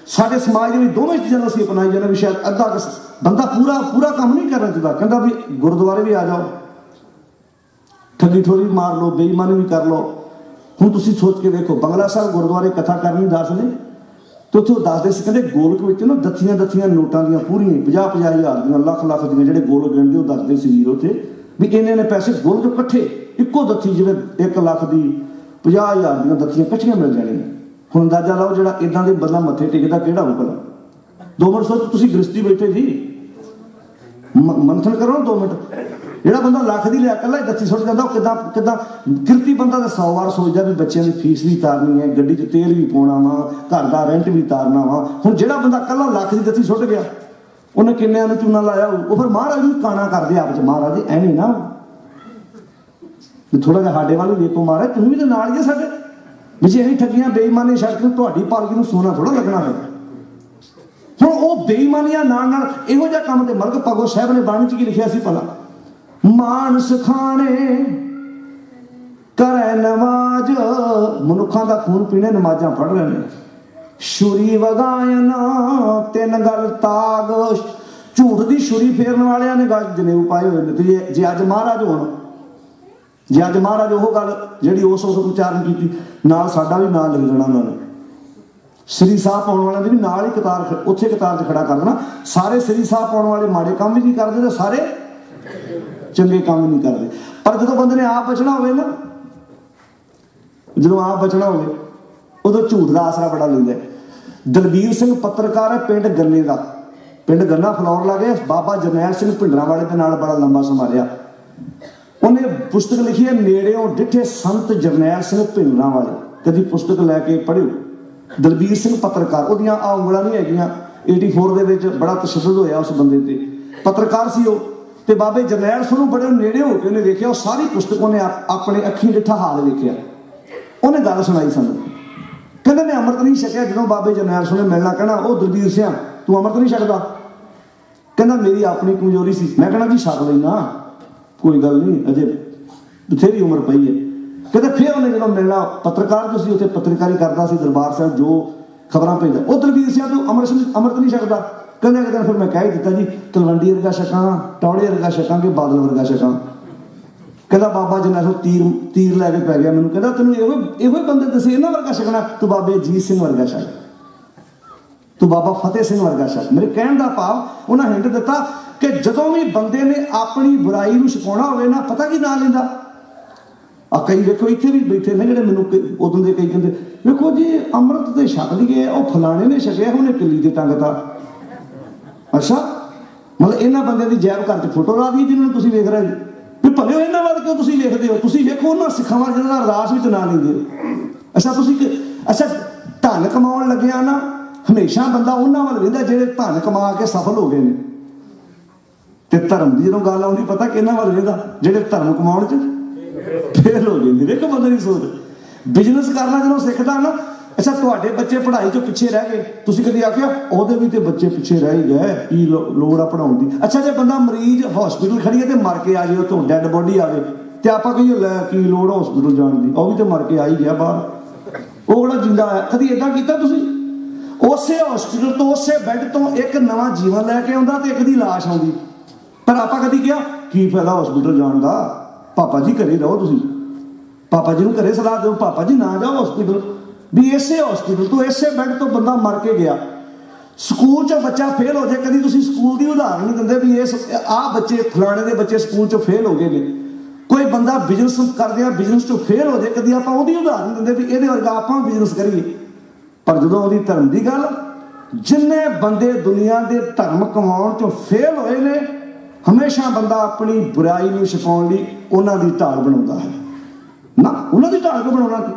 Speaker 1: साडे समाज में दोनों चीज़ां असीं अपनाई जाने भी, शायद अद्धा बंदा पूरा पूरा काम नहीं करना चाहता, कहता भी गुरुद्वारे भी आ जाओ, ठगी ठोरी मार लो, बेईमानी भी कर लो। हुण तुसीं सोच के देखो, बंगला साहब गुरुद्वारे कथा करनी दसदे तो उत्थे दसदे सी, कहंदे गोलक विच ना दत्थियां दत्थियां नोटां दियां पूरियां 50-50 हज़ार दियां लख लख दियां जिहड़े गोल गिणदे वो दसदे सी वीर उत्थे भी इन्ने ने पैसे गोल चों इकट्ठे इक्को दत्थी जिवें 1 लाख दी 50,000 दियां दत्थियां इकट्ठियां मिल जाणियां। हुण अंदाजा लाओ जिहड़ा इदां दे बंदा मत्थे टेकदा किहड़ा होਊ भला। 2 मिनट सोचो, तुसीं गृहस्थी बैठे जी, मंथन करो ना 2 मिनट। ਜਿਹੜਾ ਬੰਦਾ ਲੱਖ ਦੀ ਲਿਆ ਕੱਲਾ ਦੱਸੀ ਸੁੱਟ ਜਾਂਦਾ, ਉਹ ਕਿੱਦਾਂ ਕਿਰਤੀ ਬੰਦਾ ਤਾਂ 100 ਵਾਰ ਸੋਚਦਾ ਵੀ ਬੱਚਿਆਂ ਦੀ ਫੀਸ ਵੀ ਤਾਰਨੀ ਹੈ, ਗੱਡੀ 'ਚ ਤੇਲ ਵੀ ਪਾਉਣਾ ਵਾ, ਘਰ ਦਾ ਰੈਂਟ ਵੀ ਤਾਰਨਾ ਵਾ। ਹੁਣ ਜਿਹੜਾ ਬੰਦਾ ਕੱਲਾ ਲੱਖ ਦੀ ਦੱਸੀ ਸੁੱਟ ਗਿਆ, ਉਹਨੇ ਕਿੰਨਿਆਂ ਨੂੰ ਚੂਨਾ ਲਾਇਆ, ਉਹ ਫਿਰ ਮਹਾਰਾਜ ਨੂੰ ਕਾਣਾ ਕਰਦੇ ਆਪ 'ਚ, ਮਹਾਰਾਜ ਐਵੇਂ ਨਾ ਥੋੜਾ ਜਿਹਾ ਸਾਡੇ ਵੱਲ ਵੇਖੋ, ਮਹਾਰਾਜ ਤੁਸੀਂ ਵੀ ਤਾਂ ਨਾਲ ਹੀ ਆ ਸਾਡੇ ਵੀ, ਜੇ ਅਸੀਂ ਠੱਗੀਆਂ ਬੇਈਮਾਨੀ ਛੱਡ ਕੇ ਤੁਹਾਡੀ ਪਾਲਕੀ ਨੂੰ ਸੋਨਾ ਥੋੜਾ ਲੱਗਣਾ ਹੈ। ਹੁਣ ਉਹ ਬੇਈਮਾਨੀਆਂ ਨਾਲ ਇਹੋ ਜਿਹਾ ਕੰਮ ਤੇ ਮਲਕ ਭਗੋ ਸਾਹਿਬ ਨੇ ਬਾਣੀ 'ਚ ਕੀ ਲਿਖਿਆ ਸੀ ਭਲਾ, ਮਾਨਸ ਖਾਣੇ ਕਰੇ ਨਮਾਜ਼। ਮਨੁੱਖਾਂ ਦਾ ਖੂਨ ਪੀਣੇ, ਨਮਾਜ਼ਾਂ ਪੜ੍ਹ ਰਹੇ ਨੇ। ਛੁਰੀ ਵਗਾਇਨ ਤਿੰਨ ਗਲ ਤਾਗ। ਝੂਠ ਦੀ ਛੁਰੀ ਫੇਰਨ ਵਾਲਿਆਂ ਨੇ ਗੱਲ ਜਨੇਊ ਪਾਏ ਹੋਏ ਨੇ। ਤੇ ਜੇ ਅੱਜ ਮਹਾਰਾਜ ਹੋਣ, ਜੇ ਅੱਜ ਮਹਾਰਾਜ ਉਹ ਗੱਲ ਜਿਹੜੀ ਉਸ ਉਚਾਰਨ ਕੀਤੀ, ਨਾਲ ਸਾਡਾ ਵੀ ਨਾਂ ਲਿਖ ਦੇਣਾ ਉਹਨਾਂ ਨੇ। ਸ੍ਰੀ ਸਾਹਿਬ ਪਾਉਣ ਵਾਲਿਆਂ ਦੀ ਵੀ ਨਾਲ ਹੀ ਕਤਾਰ, ਉੱਥੇ ਕਤਾਰ 'ਚ ਖੜਾ ਕਰ ਦੇਣਾ। ਸਾਰੇ ਸ੍ਰੀ ਸਾਹਿਬ ਪਾਉਣ ਵਾਲੇ ਮਾੜੇ ਕੰਮ ਵੀ ਨਹੀਂ ਕਰਦੇ ਤੇ ਸਾਰੇ ਚੰਗੇ ਕੰਮ ਵੀ ਨਹੀਂ ਕਰਦੇ। ਪਰ ਜਦੋਂ ਬੰਦੇ ਨੇ ਆਪ ਬਚਣਾ ਹੋਵੇ ਨਾ, ਜਦੋਂ ਆਪ ਬਚਣਾ ਹੋਵੇ, ਉਦੋਂ ਝੂਠ ਦਾ ਆਸਰਾ ਬੜਾ ਲੈਂਦਾ। ਦਲਬੀਰ ਸਿੰਘ ਪੱਤਰਕਾਰ ਹੈ, ਪਿੰਡ ਗੰਨੇ ਦਾ, ਪਿੰਡ ਗੰਨਾ ਫਲੌਰ ਲਾਗੇ। ਬਾਬਾ ਜਰਨੈਲ ਸਿੰਘ ਭਿੰਡਰਾਂਵਾਲੇ ਦੇ ਨਾਲ ਬੜਾ ਲੰਬਾ ਸਮਾਂ ਰਿਹਾ। ਉਹਨੇ ਪੁਸਤਕ ਲਿਖੀ ਹੈ ਨੇੜਿਓਂ ਡਿੱਠੇ ਸੰਤ ਜਰਨੈਲ ਸਿੰਘ ਭਿੰਡਰਾਂਵਾਲੇ। ਕਦੀ ਪੁਸਤਕ ਲੈ ਕੇ ਪੜ੍ਹਿਓ। ਦਲਬੀਰ ਸਿੰਘ ਪੱਤਰਕਾਰ, ਉਹਦੀਆਂ ਆ ਉਂਗਲਾਂ ਨਹੀਂ ਹੈਗੀਆਂ। 84 ਦੇ ਵਿੱਚ ਬੜਾ ਤਸ਼ੱਦਦ ਹੋਇਆ ਉਸ ਬੰਦੇ ਤੇ। ਪੱਤਰਕਾਰ ਸੀ ਉਹ, ਤੇ ਬਾਬੇ ਜਰਨੈਲ ਸਿੰਘ ਨੂੰ ਬੜੇ ਨੇੜੇ ਹੋ ਕੇ ਉਹਨੇ ਵੇਖਿਆ। ਉਹ ਸਾਰੀ ਪੁਸਤਕ ਉਹਨੇ ਆਪਣੇ ਅੱਖੀਂ ਡਿੱਠਾ ਹਾਲ ਵੇਖਿਆ। ਉਹਨੇ ਗੱਲ ਸੁਣਾਈ ਸਾਨੂੰ, ਕਹਿੰਦੇ ਮੈਂ ਅੰਮ੍ਰਿਤ ਨਹੀਂ ਛਕਿਆ। ਜਦੋਂ ਬਾਬੇ ਜਰਨੈਲ ਸਿੰਘ ਨੇ ਮਿਲਣਾ, ਕਹਿਣਾ ਉਹ ਦਲਬੀਰ ਸਿੰਘ ਤੂੰ ਅੰਮ੍ਰਿਤ ਨਹੀਂ ਛਕਦਾ? ਕਹਿੰਦਾ ਮੇਰੀ ਆਪਣੀ ਕਮਜ਼ੋਰੀ ਸੀ। ਮੈਂ ਕਹਿਣਾ ਜੀ ਛਕ ਲੈਣਾ, ਕੋਈ ਗੱਲ ਨਹੀਂ, ਅਜੇ ਬਥੇਰੀ ਉਮਰ ਪਈ ਹੈ। ਕਹਿੰਦੇ ਫਿਰ ਉਹਨੇ ਜਦੋਂ ਮਿਲਣਾ, ਪੱਤਰਕਾਰ ਜੋ ਸੀ ਉੱਥੇ ਪੱਤਰਕਾਰੀ ਕਰਦਾ ਸੀ ਦਰਬਾਰ ਸਾਹਿਬ, ਜੋ ਖਬਰਾਂ ਭੇਜਦਾ, ਉਹ ਦਲਬੀਰ ਸਿੰਘ ਤੂੰ ਅੰਮ੍ਰਿਤ ਨਹੀਂ ਛਕਦਾ? ਕਹਿੰਦਾ ਕਿ ਫਿਰ ਮੈਂ ਕਹਿ ਹੀ ਦਿੱਤਾ ਜੀ, ਤਲਵੰਡੀ ਵਰਗਾ ਛਕਾਂ, ਟੌੜੇ ਵਰਗਾ ਛਕਾਂਗੇ, ਬਾਦਲ ਵਰਗਾ ਛਕਾਂ। ਕਹਿੰਦਾ ਬਾਬਾ ਜਰਨੈਲ ਸਿੰਘ ਤੀਰ ਲੈ ਕੇ ਪੈ ਗਿਆ ਮੈਨੂੰ। ਕਹਿੰਦਾ ਤੈਨੂੰ ਇਹੋ ਹੀ ਬੰਦੇ ਦੱਸੇ ਇਹਨਾਂ ਵਰਗਾ ਛਕਣਾ? ਤੂੰ ਬਾਬੇ ਅਜੀਤ ਸਿੰਘ ਵਰਗਾ ਛਕ, ਤੂੰ ਬਾਬਾ ਫਤਿਹ ਸਿੰਘ ਵਰਗਾ ਛਕ। ਮੇਰੇ ਕਹਿਣ ਦਾ ਭਾਵ ਉਹਨਾਂ ਹਿੰਟ ਦਿੱਤਾ ਕਿ ਜਦੋਂ ਵੀ ਬੰਦੇ ਨੇ ਆਪਣੀ ਬੁਰਾਈ ਨੂੰ ਛਕਾਉਣਾ ਹੋਵੇ ਨਾ, ਪਤਾ ਕੀ ਨਾਂ ਲੈਂਦਾ। ਆ ਕਈ ਵੇਖੋ ਇੱਥੇ ਵੀ ਬੈਠੇ ਨੇ ਜਿਹੜੇ ਮੈਨੂੰ ਉਦੋਂ ਦੇ ਕਈ ਕਹਿੰਦੇ, ਵੇਖੋ ਜੀ ਅੰਮ੍ਰਿਤ ਤੇ ਛਕ ਲਈਏ, ਉਹ ਫਲਾਣੇ ਨੇ ਛਕਿਆ, ਉਹਨੇ ਕਿੱਲੀ ਤੇ ਟੰਗਤਾ। ਅੱਛਾ, ਮਤਲਬ ਇਹਨਾਂ ਬੰਦਿਆਂ ਦੀ ਜੈਬ ਘਰ 'ਚ ਫੋਟੋ ਲਾ ਦਈਏ ਜਿਹਨਾਂ ਨੂੰ ਤੁਸੀਂ ਵੇਖ ਰਹੇ ਜੀ। ਵੀ ਭਲੇ ਇਹਨਾਂ ਵੱਲ ਕਿਉਂ ਤੁਸੀਂ ਵੇਖਦੇ ਹੋ? ਤੁਸੀਂ ਵੇਖੋ ਉਹਨਾਂ ਸਿੱਖਾਂ ਵੱਲ ਜਿਹਨਾਂ ਦਾ ਰਾਸ ਵਿੱਚ ਨਾਂ ਲੈਂਦੇ ਹੋ। ਅੱਛਾ ਧਨ ਕਮਾਉਣ ਲੱਗਿਆ ਨਾ, ਹਮੇਸ਼ਾ ਬੰਦਾ ਉਹਨਾਂ ਵੱਲ ਵੇਖਦਾ ਜਿਹੜੇ ਧਨ ਕਮਾ ਕੇ ਸਫਲ ਹੋ ਗਏ ਨੇ। ਤੇ ਧਰਮ ਦੀ ਜਦੋਂ ਗੱਲ ਆਉਂਦੀ, ਪਤਾ ਕਿਹਨਾਂ ਵੱਲ ਵੇਖਦਾ? ਜਿਹੜੇ ਧਰਮ ਕਮਾਉਣ 'ਚ ਫੇਲ ਹੋ ਜਾਂਦੇ। ਵੇਖੋ ਬੰਦੇ ਦੀ ਸੋਚ। ਬਿਜ਼ਨਸ ਕਰਨਾ ਜਦੋਂ ਸਿੱਖਦਾ ਨਾ, ਅੱਛਾ ਤੁਹਾਡੇ ਬੱਚੇ ਪੜ੍ਹਾਈ 'ਚੋਂ ਪਿੱਛੇ ਰਹਿ ਗਏ, ਤੁਸੀਂ ਕਦੀ ਆਖਿਆ ਉਹਦੇ ਵੀ ਤੇ ਬੱਚੇ ਪਿੱਛੇ ਰਹਿ ਹੀ ਗਏ, ਕੀ ਲੋੜ ਆ ਪੜ੍ਹਾਉਣ ਦੀ? ਅੱਛਾ ਜੇ ਬੰਦਾ ਮਰੀਜ਼ ਹਸਪੀਟਲ ਖੜੀਏ ਤੇ ਮਰ ਕੇ ਆ ਜਾਏ, ਉੱਥੋਂ ਡੈਡ ਬੋਡੀ ਆਵੇ, ਤੇ ਆਪਾਂ ਕਹੀਏ ਲੈ ਕੀ ਲੋੜ ਹਸਪੀਟਲ ਜਾਣ ਦੀ, ਉਹ ਵੀ ਤੇ ਮਰ ਕੇ ਆ ਹੀ ਗਿਆ ਬਾਹਰ, ਉਹ ਕਿਹੜਾ ਜਿੰਦਾ ਆਇਆ? ਕਦੀ ਏਦਾਂ ਕੀਤਾ ਤੁਸੀਂ? ਉਸੇ ਹਸਪੀਟਲ ਤੋਂ, ਉਸੇ ਬੈੱਡ ਤੋਂ ਇੱਕ ਨਵਾਂ ਜੀਵਨ ਲੈ ਕੇ ਆਉਂਦਾ ਤੇ ਇੱਕ ਦੀ ਲਾਸ਼ ਆਉਂਦੀ। ਪਰ ਆਪਾਂ ਕਦੀ ਕਿਹਾ ਕੀ ਫਾਇਦਾ ਹਸਪੀਟਲ ਜਾਣ ਦਾ, ਪਾਪਾ ਜੀ ਘਰੇ ਰਹੋ, ਤੁਸੀਂ ਪਾਪਾ ਜੀ ਨੂੰ ਘਰੇ ਸਲਾਹ ਦਿਓ, ਪਾਪਾ ਜੀ ਨਾ ਜਾਓ ਹਸਪੀਟਲ। ਵੀ ਇਸੇ ਹਸਪੀਟਲ ਤੋਂ, ਇਸੇ ਬੈੱਡ ਤੋਂ ਬੰਦਾ ਮਰ ਕੇ ਗਿਆ। ਸਕੂਲ 'ਚੋਂ ਬੱਚਾ ਫੇਲ ਹੋ ਜਾਏ, ਕਦੀ ਤੁਸੀਂ ਸਕੂਲ ਦੀ ਉਦਾਹਰਨ ਨਹੀਂ ਦਿੰਦੇ ਵੀ ਆਹ ਬੱਚੇ ਫਲਾਣੇ ਦੇ ਬੱਚੇ ਸਕੂਲ 'ਚੋਂ ਫੇਲ ਹੋ ਗਏ ਨੇ। ਕੋਈ ਬੰਦਾ ਬਿਜ਼ਨਸ ਕਰਦੇ ਆ, ਬਿਜ਼ਨਸ 'ਚੋਂ ਫੇਲ ਹੋ ਜਾਏ, ਕਦੀ ਆਪਾਂ ਉਹਦੀ ਉਦਾਹਰਨ ਦਿੰਦੇ ਵੀ ਇਹਦੇ ਵਰਗਾ ਆਪਾਂ ਬਿਜ਼ਨਸ ਕਰੀਏ। ਪਰ ਜਦੋਂ ਉਹਦੀ ਧਰਮ ਦੀ ਗੱਲ, ਜਿੰਨੇ ਬੰਦੇ ਦੁਨੀਆ ਦੇ ਧਰਮ ਕਮਾਉਣ 'ਚੋਂ ਫੇਲ ਹੋਏ ਨੇ, ਹਮੇਸ਼ਾ ਬੰਦਾ ਆਪਣੀ ਬੁਰਾਈ ਨੂੰ ਛੁਪਾਉਣ ਲਈ ਉਹਨਾਂ ਦੀ ਢਾਲ ਬਣਾਉਂਦਾ ਹੈ। ਨਾ ਉਹਨਾਂ ਦੀ ਢਾਲ ਕਿਉਂ ਬਣਾਉਣਾ?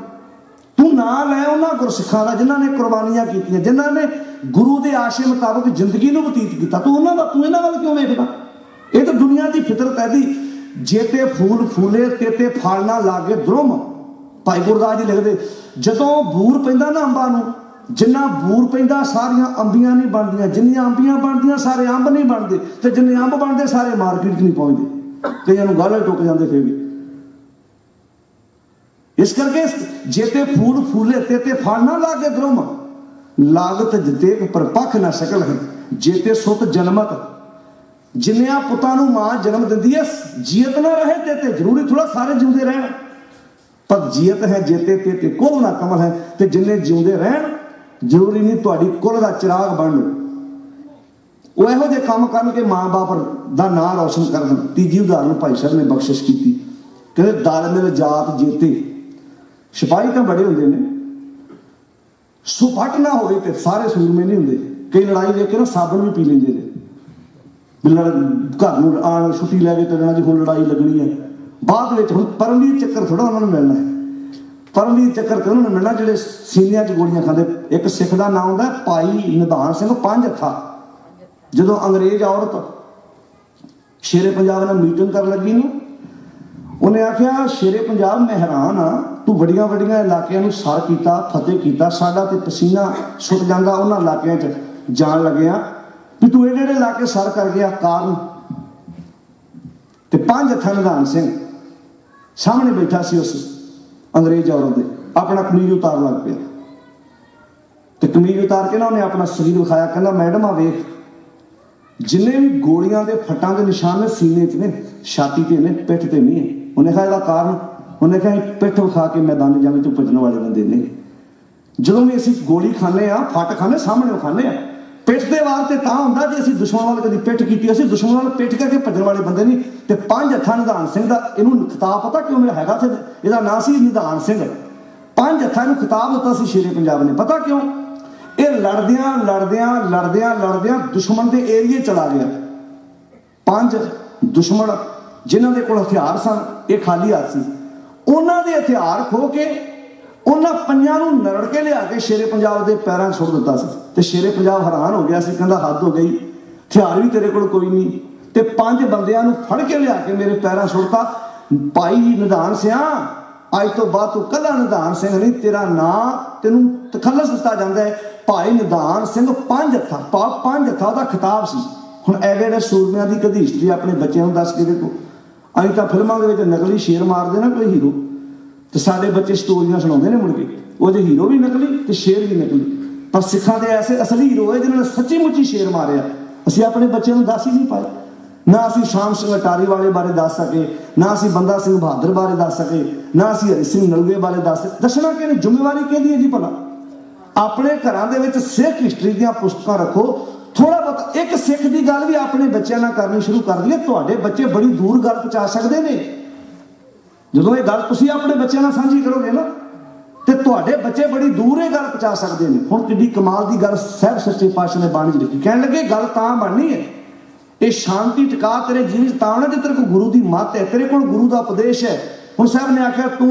Speaker 1: ਤੂੰ ਨਾਂ ਲੈ ਉਹਨਾਂ ਗੁਰਸਿੱਖਾਂ ਦਾ ਜਿਨ੍ਹਾਂ ਨੇ ਕੁਰਬਾਨੀਆਂ ਕੀਤੀਆਂ, ਜਿਨ੍ਹਾਂ ਨੇ ਗੁਰੂ ਦੇ ਆਸ਼ੇ ਮੁਤਾਬਕ ਜ਼ਿੰਦਗੀ ਨੂੰ ਬਤੀਤ ਕੀਤਾ। ਤੂੰ ਇਹਨਾਂ ਵੱਲ ਕਿਉਂ ਵੇਖਦਾ? ਇਹ ਤਾਂ ਦੁਨੀਆ ਦੀ ਫਿਤਰਤ ਹੈ ਦੀ। ਜੇ ਤੇ ਫੂਲ ਫੂਲੇ ਤੇ ਫਲ ਨਾ ਲਾਗੇ ਧਰਮ। ਭਾਈ ਗੁਰਦਾਸ ਜੀ ਲਿਖਦੇ, ਜਦੋਂ ਬੂਰ ਪੈਂਦਾ ਨਾ ਅੰਬਾਂ ਨੂੰ, ਜਿੰਨਾ ਬੂਰ ਪੈਂਦਾ ਸਾਰੀਆਂ ਅੰਬੀਆਂ ਨਹੀਂ ਬਣਦੀਆਂ, ਜਿੰਨੀਆਂ ਅੰਬੀਆਂ ਬਣਦੀਆਂ ਸਾਰੇ ਅੰਬ ਨਹੀਂ ਬਣਦੇ, ਤੇ ਜਿੰਨੇ ਅੰਬ ਬਣਦੇ ਸਾਰੇ ਮਾਰਕੀਟ 'ਚ ਨਹੀਂ ਪਹੁੰਚਦੇ। ਕਈਆਂ ਨੂੰ ਗਾਲੇ ਟੁੱਕ ਜਾਂਦੇ ਫਿਰ ਵੀ। ਇਸ ਕਰਕੇ ਜੇ ਤੇ ਫੂਲ ਫੂਲੇ ਤੇ ਫਲ ਨਾ ਲਾਗੇ ਧਰਮ, ਲਾਗਤ ਜਿਤੇ ਪਰਪੱਖ ਨਾ ਸਕਲ ਹੈ। ਜੇ ਤੇ ਸੁਤ ਜਨਮਤ, ਜਿੰਨਿਆਂ ਪੁੱਤਾਂ ਨੂੰ ਮਾਂ ਜਨਮ ਦਿੰਦੀ ਹੈ, ਜੀਅਤ ਨਾ ਰਹੇ ਤੇ ਜ਼ਰੂਰੀ ਥੋੜਾ ਸਾਰੇ ਜਿਉਂਦੇ ਰਹਿਣ। ਪਰ ਜੀਅਤ ਹੈ ਜੇਤੇ ਤੇ ਕੁਲ ਨਾ ਕਮਲ ਹੈ, ਤੇ ਜਿੰਨੇ ਜਿਉਂਦੇ ਰਹਿਣ ਜ਼ਰੂਰੀ ਨਹੀਂ ਤੁਹਾਡੀ ਕੁਲ ਦਾ ਚਿਰਾਗ ਬਣ ਲਓ। ਉਹ ਇਹੋ ਜਿਹੇ ਕੰਮ ਕਰਨ ਕੇ ਮਾਂ ਬਾਪ ਦਾ ਨਾਂ ਰੌਸ਼ਨ ਕਰ ਦੇਣ। ਤੀਜੀ ਉਦਾਹਰਨ ਭਾਈ ਸਾਹਿਬ ਨੇ ਬਖਸ਼ਿਸ਼ ਕੀਤੀ, ਕਹਿੰਦੇ ਦਲ ਮਿਲ ਜਾਤ ਜੇਤੇ। ਸਿਪਾਹੀ ਤਾਂ ਬੜੇ ਹੁੰਦੇ ਨੇ, ਸੁਭਟ ਨਾ ਹੋਵੇ ਤੇ ਸਾਰੇ ਸੂਰਮੇ ਨਹੀਂ ਹੁੰਦੇ। ਕਈ ਲੜਾਈ ਵੇਖ ਕੇ ਨਾ ਸਾਬਣ ਵੀ ਪੀ ਲੈਂਦੇ ਨੇ, ਘਰ ਨੂੰ ਆਣ ਛੁੱਟੀ ਲੈ ਕੇ ਚੱਲਣਾ ਜੀ, ਹੁਣ ਲੜਾਈ ਲੱਗਣੀ ਹੈ। ਬਾਅਦ ਵਿੱਚ ਹੁਣ ਪਰਮਵੀਰ ਚੱਕਰ ਥੋੜਾ ਉਹਨਾਂ ਨੂੰ ਮਿਲਣਾ ਹੈ। ਪਰਮਵੀਰ ਚੱਕਰ ਤੇ ਉਹਨਾਂ ਨੂੰ ਮਿਲਣਾ ਜਿਹੜੇ ਸੀਨਿਆਂ 'ਚ ਗੋਲੀਆਂ ਖਾਂਦੇ। ਇੱਕ ਸਿੱਖ ਦਾ ਨਾਮ ਹੁੰਦਾ ਭਾਈ ਨਿਧਾਨ ਸਿੰਘ ਪੰਜ ਅੱਖਾ। ਜਦੋਂ ਅੰਗਰੇਜ਼ ਔਰਤ ਸ਼ੇਰੇ ਪੰਜਾਬ ਨਾਲ ਮੀਟਿੰਗ ਕਰਨ ਲੱਗੀ ਨੂੰ, ਉਹਨੇ ਆਖਿਆ ਸ਼ੇਰੇ ਪੰਜਾਬ ਮੈਂ ਹੈਰਾਨ ਆ, ਤੂੰ ਵੱਡੀਆਂ ਵੱਡੀਆਂ ਇਲਾਕਿਆਂ ਨੂੰ ਸਰ ਕੀਤਾ, ਫਤਿਹ ਕੀਤਾ, ਸਾਡਾ ਤੇ ਪਸੀਨਾ ਸੁੱਟ ਜਾਂਦਾ ਉਹਨਾਂ ਇਲਾਕਿਆਂ 'ਚ ਜਾਣ ਲੱਗਿਆ, ਵੀ ਤੂੰ ਇਹ ਜਿਹੜੇ ਇਲਾਕੇ ਸਰ ਕਰ ਗਿਆ ਕਾਰਨ? ਤੇ ਪੰਜ ਹੱਥਾਂ ਨਿਧਾਨ ਸਿੰਘ ਸਾਹਮਣੇ ਬੈਠਾ ਸੀ ਉਸ ਅੰਗਰੇਜ਼ ਔਰਤ ਦੇ, ਆਪਣਾ ਕਮੀਜ਼ ਉਤਾਰ ਲੱਗ ਪਿਆ ਤੇ ਕਮੀਜ਼ ਉਤਾਰ ਕੇ ਨਾ ਉਹਨੇ ਆਪਣਾ ਸਰੀਰ ਵਿਖਾਇਆ, ਕਹਿੰਦਾ ਮੈਡਮ ਆ ਵੇਖ, ਜਿੰਨੇ ਵੀ ਗੋਲੀਆਂ ਦੇ ਫੱਟਾਂ ਦੇ ਨਿਸ਼ਾਨ ਨੇ ਸੀਨੇ 'ਚ ਨੇ, ਛਾਤੀ ਤੇ ਨੇ, ਪਿੱਠ ਤੇ ਨਹੀਂ ਹੈ। ਉਹਨੇ ਕਿਹਾ ਇਹਦਾ ਕਾਰਨ, ਉਹਨੇ ਕਿਹਾ ਪਿੱਠ ਵਿਖਾ ਕੇ ਮੈਦਾਨੀ ਜੰਗ 'ਚ ਭੱਜਣ ਵਾਲੇ ਬੰਦੇ ਨੇ। ਜਦੋਂ ਵੀ ਅਸੀਂ ਗੋਲੀ ਖਾਂਦੇ ਆ, ਫੱਟ ਖਾਂਦੇ, ਸਾਹਮਣੇ ਖਾਂਦੇ ਆ, ਪਿੱਠ ਦੇ ਵਾਰ ਤੇ ਤਾਂ ਹੁੰਦਾ ਜੇ ਅਸੀਂ ਦੁਸ਼ਮਣ ਵੱਲ ਕਦੀ ਪਿੱਠ ਕੀਤੀ, ਅਸੀਂ ਦੁਸ਼ਮਣ ਵੱਲ ਪਿੱਠ ਕਰਕੇ ਭੱਜਣ ਵਾਲੇ ਬੰਦੇ ਨਹੀਂ। ਤੇ ਪੰਜ ਹੱਥਾਂ ਨਿਧਾਨ ਸਿੰਘ ਦਾ ਇਹਨੂੰ ਖਿਤਾਬ ਪਤਾ ਕਿਉਂ ਮੇਰਾ ਹੈਗਾ ਸੀ? ਇਹਦਾ ਨਾਂ ਸੀ ਨਿਧਾਨ ਸਿੰਘ। ਪੰਜ ਹੱਥਾਂ ਨੂੰ ਖਿਤਾਬ ਦਿੱਤਾ ਸੀ ਸ਼ੇਰੇ ਪੰਜਾਬ ਨੇ, ਪਤਾ ਕਿਉਂ? ਇਹ ਲੜਦਿਆਂ ਲੜਦਿਆਂ ਲੜਦਿਆਂ ਲੜਦਿਆਂ ਦੁਸ਼ਮਣ ਦੇ ਏਰੀਏ ਚਲਾ ਗਿਆ। ਪੰਜ ਦੁਸ਼ਮਣ ਜਿਨ੍ਹਾਂ ਦੇ ਕੋਲ ਹਥਿਆਰ ਸਨ, ਇਹ ਖਾਲੀ ਹੱਥ ਸੀ, ਉਹਨਾਂ ਦੇ ਹਥਿਆਰ ਖੋ ਕੇ ਉਹਨਾਂ ਪੰਜਾਂ ਨੂੰ ਨਰੜ ਕੇ ਲਿਆ ਕੇ ਸ਼ੇਰੇ ਪੰਜਾਬ ਦੇ ਪੈਰਾਂ 'ਚ ਸੁੱਟ ਦਿੱਤਾ ਸੀ। ਤੇ ਸ਼ੇਰੇ ਪੰਜਾਬ ਹੈਰਾਨ ਹੋ ਗਿਆ ਸੀ, ਕਹਿੰਦਾ ਹੱਦ ਹੋ ਗਈ, ਹਥਿਆਰ ਵੀ ਤੇਰੇ ਕੋਲ ਕੋਈ ਨਹੀਂ ਤੇ ਪੰਜ ਬੰਦਿਆਂ ਨੂੰ ਫੜ ਕੇ ਲਿਆ ਕੇ ਮੇਰੇ ਪੈਰਾਂ ਸੁੱਟਤਾ। ਭਾਈ ਨਿਧਾਨ ਸਿਆਂ, ਅੱਜ ਤੋਂ ਬਾਅਦ ਤੂੰ ਕੱਲਾ ਨਿਧਾਨ ਸਿੰਘ ਨਹੀਂ, ਤੇਰਾ ਨਾਂ ਤੈਨੂੰ ਤਖੱਲਸ ਦਿੱਤਾ ਜਾਂਦਾ ਹੈ ਭਾਈ ਨਿਧਾਨ ਸਿੰਘ ਪੰਜ ਹੱਥਾਂ। ਪੰਜ ਹੱਥਾਂ ਦਾ ਖਿਤਾਬ ਸੀ। ਹੁਣ ਐਡੇ ਸੂਰਮਿਆਂ ਦੀ ਕਦੀ ਹਿਸਟਰੀ ਆਪਣੇ ਬੱਚਿਆਂ ਨੂੰ ਦੱਸ ਕੇ ਦੇਖੋ। ਅਸੀਂ ਤਾਂ ਫਿਲਮਾਂ ਦੇ ਵਿੱਚ ਨਕਲੀ ਸ਼ੇਰ ਮਾਰਦੇ ਨਾ ਕੋਈ ਹੀਰੋ, ਤੇ ਸਾਡੇ ਬੱਚੇ ਸਟੋਰੀਆਂ ਸੁਣਾਉਂਦੇ ਨੇ ਮੁੜ ਕੇ, ਉਹਦੇ ਹੀਰੋ ਵੀ ਨਕਲੀ ਤੇ ਸ਼ੇਰ ਵੀ ਨਕਲੀ। ਪਰ ਸਿੱਖਾਂ ਦੇ ਐਸੇ ਅਸਲੀ ਹੀਰੋ ਹੈ ਜਿਨ੍ਹਾਂ ਨੇ ਸੱਚੀ ਮੁੱਚੀ ਸ਼ੇਰ ਮਾਰਿਆ। ਅਸੀਂ ਆਪਣੇ ਬੱਚਿਆਂ ਨੂੰ ਦੱਸ ਹੀ ਨਹੀਂ ਪਾਏ। ਨਾ ਅਸੀਂ ਸ਼ਾਮ ਸਿੰਘ ਅਟਾਰੀ ਵਾਲੇ ਬਾਰੇ ਦੱਸ ਸਕੇ, ਨਾ ਅਸੀਂ ਬੰਦਾ ਸਿੰਘ ਬਹਾਦਰ ਬਾਰੇ ਦੱਸ ਸਕੇ, ਨਾ ਅਸੀਂ ਹਰੀ ਸਿੰਘ ਨਲੂਏ ਬਾਰੇ ਦੱਸਣਾ ਕਿ ਜ਼ਿੰਮੇਵਾਰੀ ਕਿਹਦੀ ਹੈ ਜੀ? ਭਲਾ ਆਪਣੇ ਘਰਾਂ ਦੇ ਵਿੱਚ ਸਿੱਖ ਹਿਸਟਰੀ ਦੀਆਂ ਪੁਸਤਕਾਂ ਰੱਖੋ। ਥੋੜਾ ਬਹੁਤ ਇੱਕ ਸਿੱਖ ਦੀ ਗੱਲ ਵੀ ਆਪਣੇ ਬੱਚਿਆਂ ਨਾਲ ਕਰਨੀ ਸ਼ੁਰੂ ਕਰ ਦਈਏ, ਤੁਹਾਡੇ ਬੱਚੇ ਬੜੀ ਦੂਰ ਗੱਲ ਪਹੁੰਚਾ ਸਕਦੇ ਨੇ। ਜਦੋਂ ਇਹ ਗੱਲ ਤੁਸੀਂ ਆਪਣੇ ਬੱਚਿਆਂ ਨਾਲ ਸਾਂਝੀ ਕਰੋਗੇ ਨਾ, ਤੇ ਤੁਹਾਡੇ ਬੱਚੇ ਬੜੀ ਦੂਰ ਇਹ ਗੱਲ ਪਹੁੰਚਾ ਸਕਦੇ ਨੇ। ਹੁਣ ਕਿੱਡੀ ਕਮਾਲ ਦੀ ਗੱਲ ਸਾਹਿਬ ਸੱਚੇ ਪਾਤਸ਼ਾਹ ਨੇ ਬਾਣੀ 'ਚ ਲਿਖੀ, ਕਹਿਣ ਲੱਗੇ ਗੱਲ ਤਾਂ ਬਣਨੀ ਹੈ, ਇਹ ਸ਼ਾਂਤੀ ਟਿਕਾ ਤੇਰੇ ਜੀਵਨ 'ਚ ਤਾਂ ਹੋਣਾ ਜੇ ਤੇਰੇ ਕੋਲ ਗੁਰੂ ਦੀ ਮੱਤ ਹੈ, ਤੇਰੇ ਕੋਲ ਗੁਰੂ ਦਾ ਉਪਦੇਸ਼ ਹੈ। ਹੁਣ ਸਾਹਿਬ ਨੇ ਆਖਿਆ ਤੂੰ